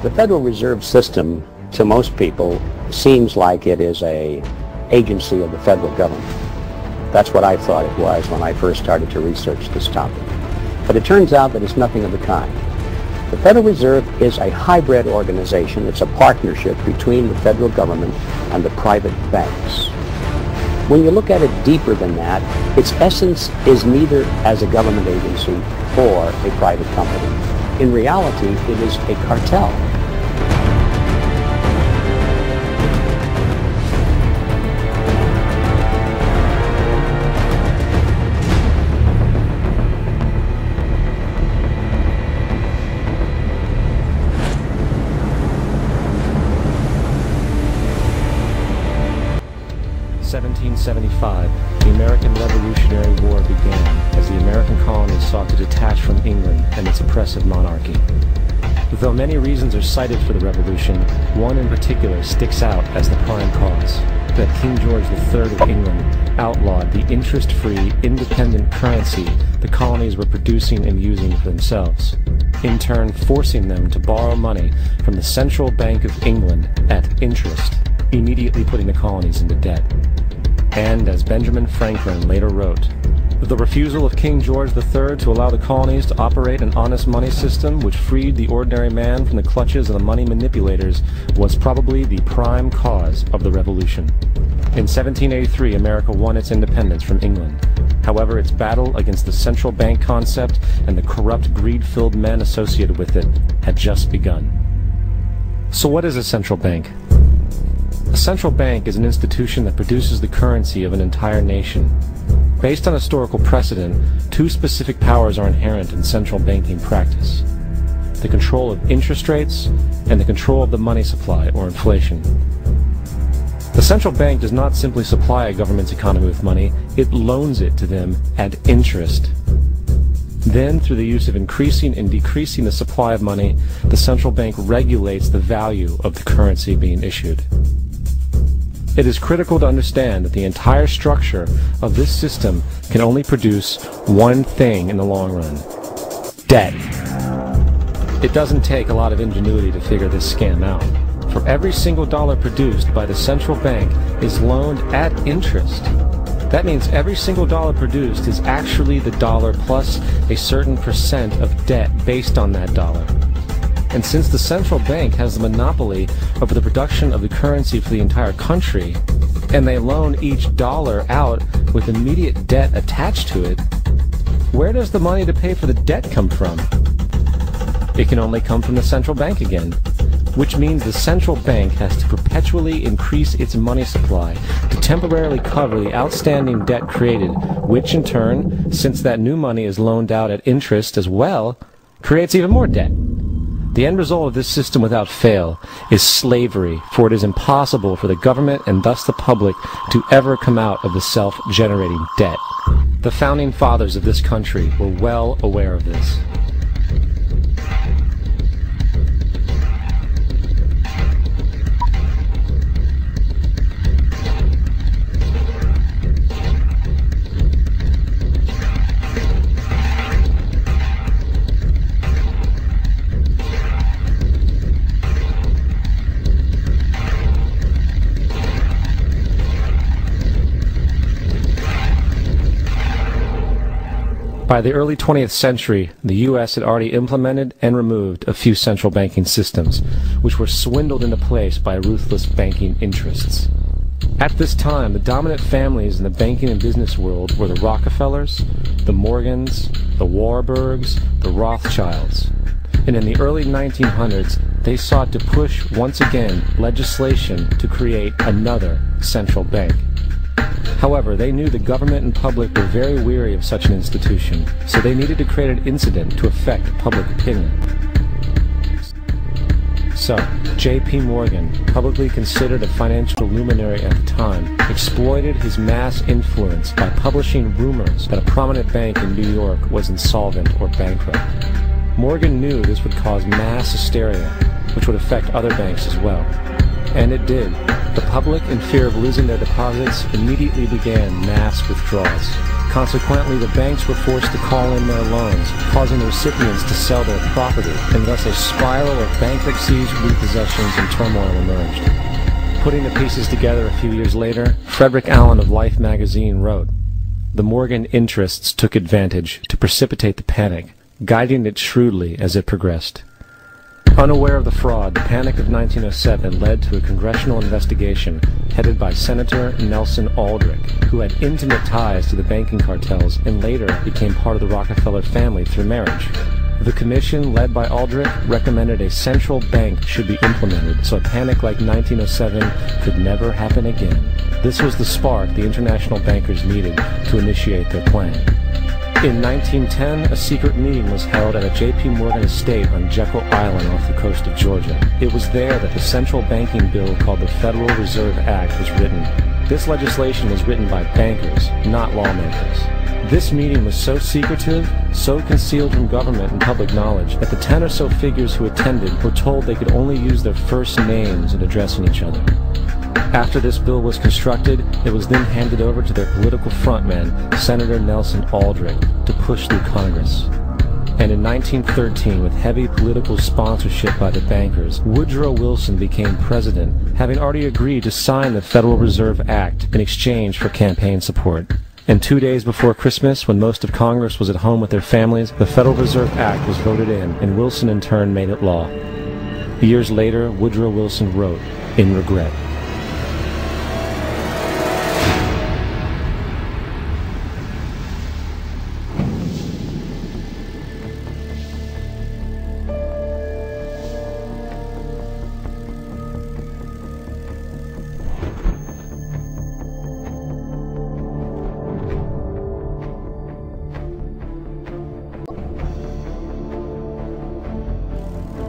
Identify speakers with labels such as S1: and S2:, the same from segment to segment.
S1: The Federal Reserve System, to most people, seems like it is an agency of the federal government. That's what I thought it was when I first started to research this topic. But it turns out that it's nothing of the kind. The Federal Reserve is a hybrid organization. It's a partnership between the federal government and the private banks. When you look at it deeper than that, its essence is neither as a government agency or a private company. In reality, it is a cartel.
S2: In 1775, the American Revolutionary War began as the American colonies sought to detach from England and its oppressive monarchy. Though many reasons are cited for the revolution, one in particular sticks out as the prime cause: that King George III of England outlawed the interest-free, independent currency the colonies were producing and using for themselves, in turn forcing them to borrow money from the Central Bank of England at interest, immediately putting the colonies into debt. And, as Benjamin Franklin later wrote, the refusal of King George III to allow the colonies to operate an honest money system which freed the ordinary man from the clutches of the money manipulators was probably the prime cause of the revolution. In 1783, America won its independence from England. However, its battle against the central bank concept and the corrupt, greed-filled men associated with it had just begun. So what is a central bank? A central bank is an institution that produces the currency of an entire nation. Based on historical precedent, two specific powers are inherent in central banking practice: the control of interest rates and the control of the money supply, or inflation. The central bank does not simply supply a government's economy with money, it loans it to them at interest. Then, through the use of increasing and decreasing the supply of money, the central bank regulates the value of the currency being issued. It is critical to understand that the entire structure of this system can only produce one thing in the long run: debt. It doesn't take a lot of ingenuity to figure this scam out. For every single dollar produced by the central bank is loaned at interest. That means every single dollar produced is actually the dollar plus a certain percent of debt based on that dollar. And since the central bank has the monopoly over the production of the currency for the entire country, and they loan each dollar out with immediate debt attached to it, where does the money to pay for the debt come from? It can only come from the central bank again, which means the central bank has to perpetually increase its money supply to temporarily cover the outstanding debt created, which in turn, since that new money is loaned out at interest as well, creates even more debt. The end result of this system without fail is slavery, for it is impossible for the government and thus the public to ever come out of the self-generating debt. The founding fathers of this country were well aware of this. By the early 20th century, the U.S. had already implemented and removed a few central banking systems, which were swindled into place by ruthless banking interests. At this time, the dominant families in the banking and business world were the Rockefellers, the Morgans, the Warburgs, the Rothschilds. And in the early 1900s, they sought to push once again legislation to create another central bank. However, they knew the government and public were very weary of such an institution, so they needed to create an incident to affect public opinion. So, J.P. Morgan, publicly considered a financial luminary at the time, exploited his mass influence by publishing rumors that a prominent bank in New York was insolvent or bankrupt. Morgan knew this would cause mass hysteria, which would affect other banks as well. And it did. The public, in fear of losing their deposits, immediately began mass withdrawals. Consequently, the banks were forced to call in their loans, causing the recipients to sell their property, and thus a spiral of bankruptcies, repossessions, and turmoil emerged. Putting the pieces together a few years later, Frederick Allen of Life magazine wrote, "The Morgan interests took advantage to precipitate the panic, guiding it shrewdly as it progressed." Unaware of the fraud, the Panic of 1907 led to a congressional investigation headed by Senator Nelson Aldrich, who had intimate ties to the banking cartels and later became part of the Rockefeller family through marriage. The commission, led by Aldrich, recommended a central bank should be implemented so a panic like 1907 could never happen again. This was the spark the international bankers needed to initiate their plan. In 1910, a secret meeting was held at a J.P. Morgan estate on Jekyll Island off the coast of Georgia. It was there that the central banking bill called the Federal Reserve Act was written. This legislation was written by bankers, not lawmakers. This meeting was so secretive, so concealed from government and public knowledge, that the 10 or so figures who attended were told they could only use their first names in addressing each other. After this bill was constructed, it was then handed over to their political frontman, Senator Nelson Aldrich, to push through Congress. And in 1913, with heavy political sponsorship by the bankers, Woodrow Wilson became president, having already agreed to sign the Federal Reserve Act in exchange for campaign support. And 2 days before Christmas, when most of Congress was at home with their families, the Federal Reserve Act was voted in, and Wilson in turn made it law. Years later, Woodrow Wilson wrote, in regret,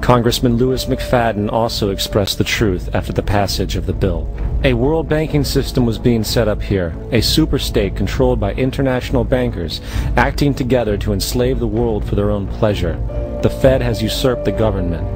S2: Congressman Louis McFadden also expressed the truth after the passage of the bill. A world banking system was being set up here, a superstate controlled by international bankers, acting together to enslave the world for their own pleasure. The Fed has usurped the government.